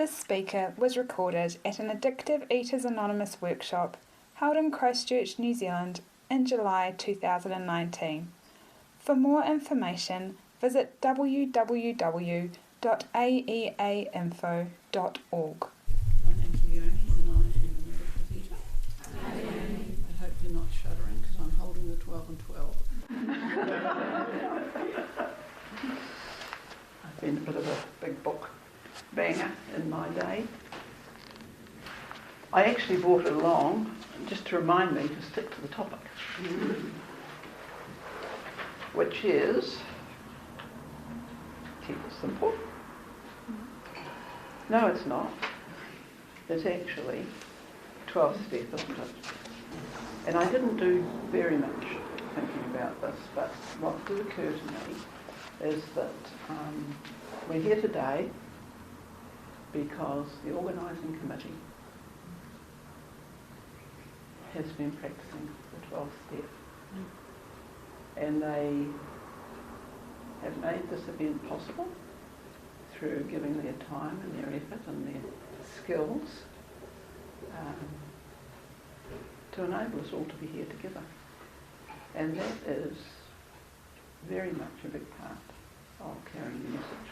This speaker was recorded at an Addictive Eaters Anonymous workshop held in Christchurch, New Zealand in July 2019. For more information, visit www.aeainfo.org. My name's Leonie and I am a medical theatre. I hope you're not shuddering because I'm holding the 12 and 12. I've been a bit of a big book banger in my day. I actually brought it along just to remind me to stick to the topic, which is, keep it simple. No, it's not. It's actually 12 step, isn't it? And I didn't do very much thinking about this, but what did occur to me is that we're here today because the organising committee has been practicing the 12 step. And they have made this event possible through giving their time and their effort and their skills to enable us all to be here together. And that is very much a big part of carrying the message,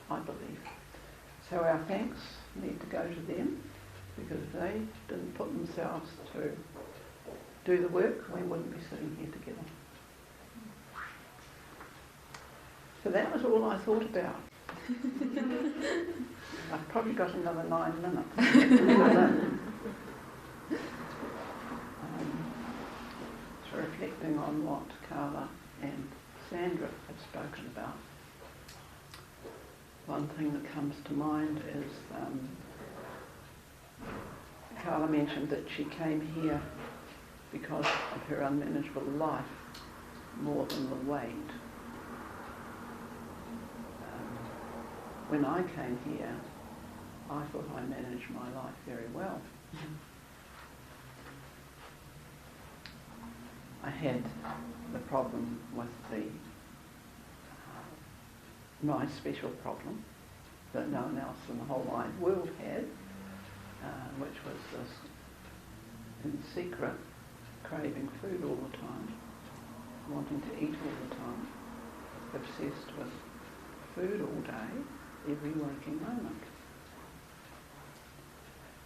I believe. So our thanks need to go to them, because if they didn't put themselves to do the work, we wouldn't be sitting here together. So that was all I thought about. I've probably got another 9 minutes. So reflecting on what Carla and Sandra have spoken about, one thing that comes to mind is Carla mentioned that she came here because of her unmanageable life more than the weight. When I came here, I thought I managed my life very well. I had the problem with my special problem that no one else in the whole wide world had, which was this in secret craving food all the time, wanting to eat all the time, obsessed with food all day, every waking moment.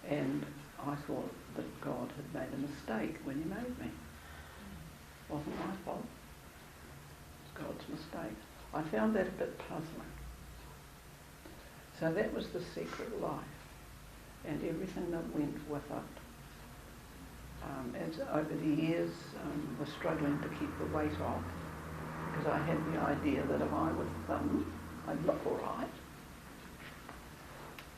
And I thought that God had made a mistake when he made me. It wasn't my fault. It was God's mistake. I found that a bit puzzling. So that was the secret life and everything that went with it. As over the years was struggling to keep the weight off, because I had the idea that if I was thin, I'd look all right.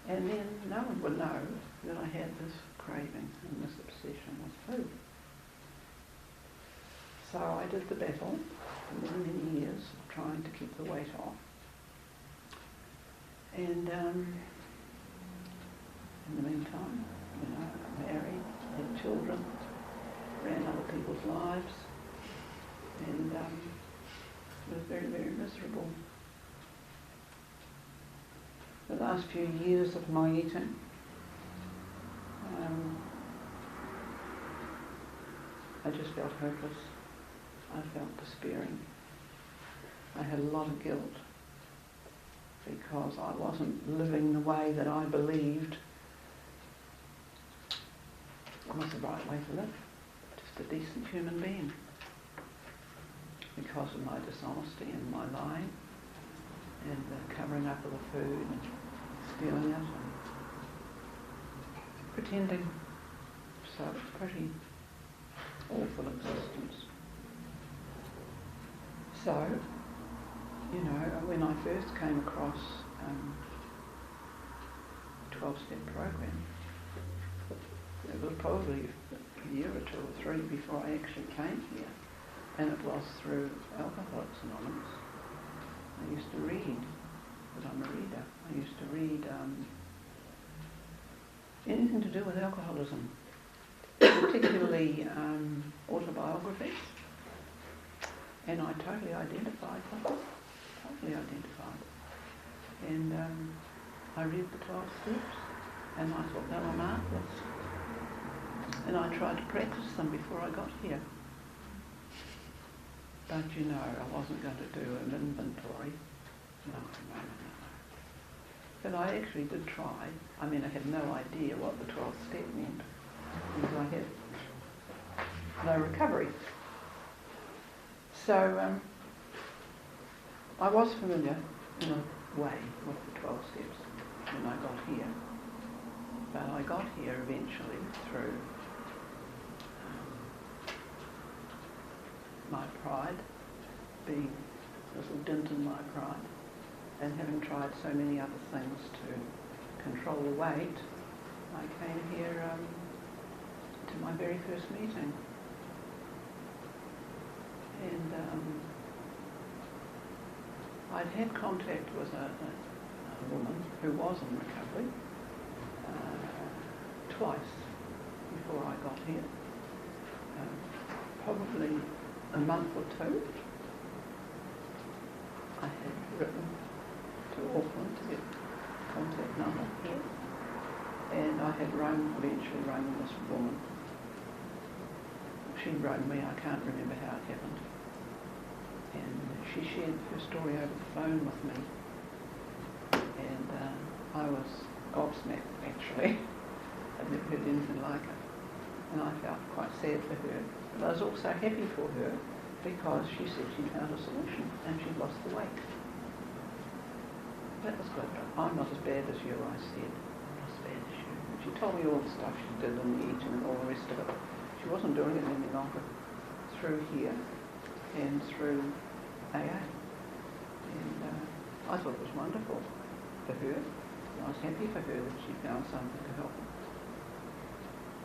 And then no one would know that I had this craving and this obsession with food. So I did the battle for many, many years of trying to keep the weight off. And in the meantime, married, had children, ran other people's lives, and was very, very miserable. The last few years of my eating, I just felt hopeless. I felt despairing. I had a lot of guilt because I wasn't living the way that I believed was the right way to live, just a decent human being, because of my dishonesty and my lying and the covering up of the food and stealing it and pretending. So it's a pretty awful existence. So, when I first came across the 12-step program, it was probably a year or 2 or 3 before I actually came here, and it was through Alcoholics Anonymous. I used to read, because I'm a reader, I used to read anything to do with alcoholism, particularly autobiographies, and I totally identified with them, totally identified. And I read the 12 steps, And I thought they were marvellous. And I tried to practice them before I got here. But you know, I wasn't going to do an inventory. No. But I actually did try. I mean, I had no idea what the 12th step meant because I had no recovery. So I was familiar in a way with the 12 steps when I got here. But I got here eventually through my pride, being a little dint in my pride, and having tried so many other things to control the weight, I came here to my very first meeting. And I'd had contact with a woman who was in recovery twice before I got here. Probably a month or two. I had written to Auckland to get contact number here, and I had eventually rung this woman. She rang me, I can't remember how it happened, and she shared her story over the phone with me, and I was gobsmacked actually. I'd never heard anything like it, and I felt quite sad for her, but I was also happy for her because she said she found a solution and she'd lost the weight. That was good. I'm not as bad as you, I said. I'm not as bad as you. And she told me all the stuff she did and the eating and all the rest of it. She wasn't doing it any longer through here and through AA. And I thought it was wonderful for her. I was happy for her that she found something to help her.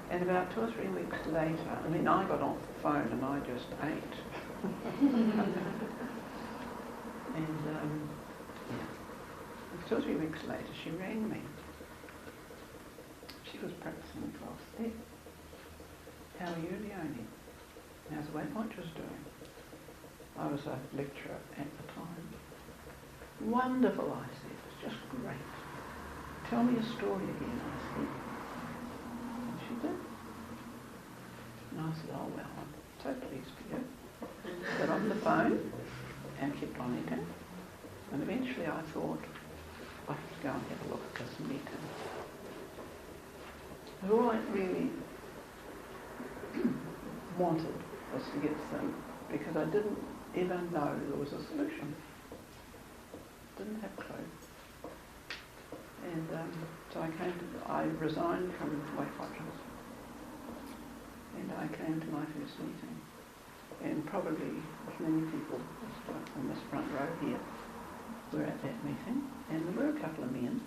And about 2 or 3 weeks later, I mean, I got off the phone and I just ate. And 2 or 3 weeks later, she rang me. She was practicing the 12th step. How are you, Leonie? How's the Weight Watchers doing? I was a lecturer at the time. Wonderful, I said. It's just great. Tell me a story again, I said. And she did. And I said, oh, well, I'm so pleased for you. Got off the phone and kept on eating. And eventually I thought, I have to go and have a look at this meeting. But all I really wanted was to get some, because I didn't even know there was a solution. Didn't have a clue. And so I resigned from Weight Watchers. And I came to my first meeting. And probably as many people in this front row here were at that meeting. And there were a couple of men.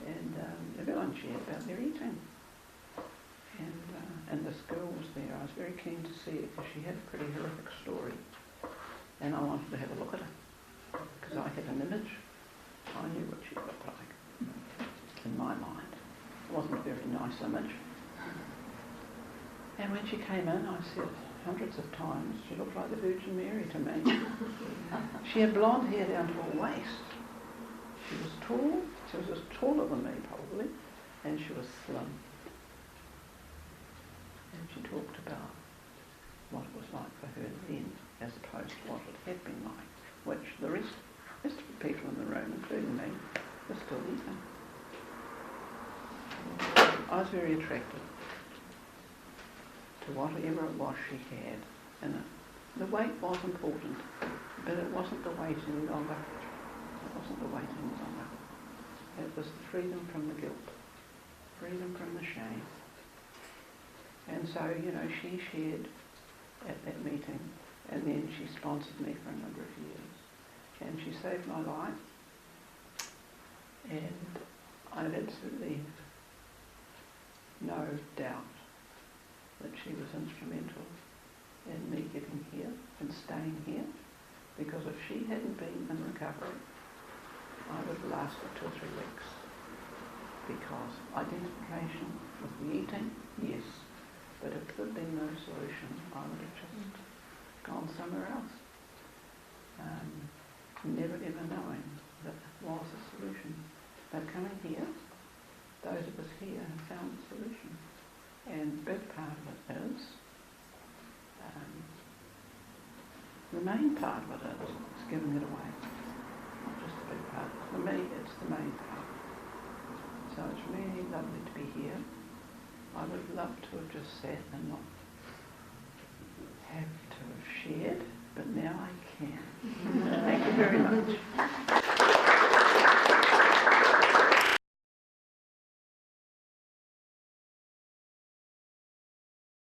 And everyone shared about their eating. And this girl was there. I was very keen to see her because she had a pretty horrific story. And I wanted to have a look at her because I had an image. I knew what she looked like in my mind. It wasn't a very nice image. And when she came in, I said hundreds of times, she looked like the Virgin Mary to me. She had blonde hair down to her waist. She was tall. She was just taller than me, probably. And she was slim. And she talked about what it was like for her then, as opposed to what it had been like, which the rest of the people in the room, including me, were still eating. I was very attracted to whatever it was she had in it. The weight was important, but it wasn't the weight any longer. It wasn't the weight any longer. It was the freedom from the guilt, freedom from the shame. And so, you know, she shared at that meeting, and then she sponsored me for a number of years. And she saved my life. And I have absolutely no doubt that she was instrumental in me getting here and staying here, because if she hadn't been in recovery, I would have lasted 2 or 3 weeks. Because identification with the eating, yes, but if there had been no solution, I would have just gone somewhere else. Never ever knowing that there was a solution. But coming here, those of us found the solution. And the big part of it is, the main part of it is giving it away. Not just the big part. For me, it's the main part. So it's really lovely to be here. I would love to have just sat and not have to have shared, but now I can. Thank you very much.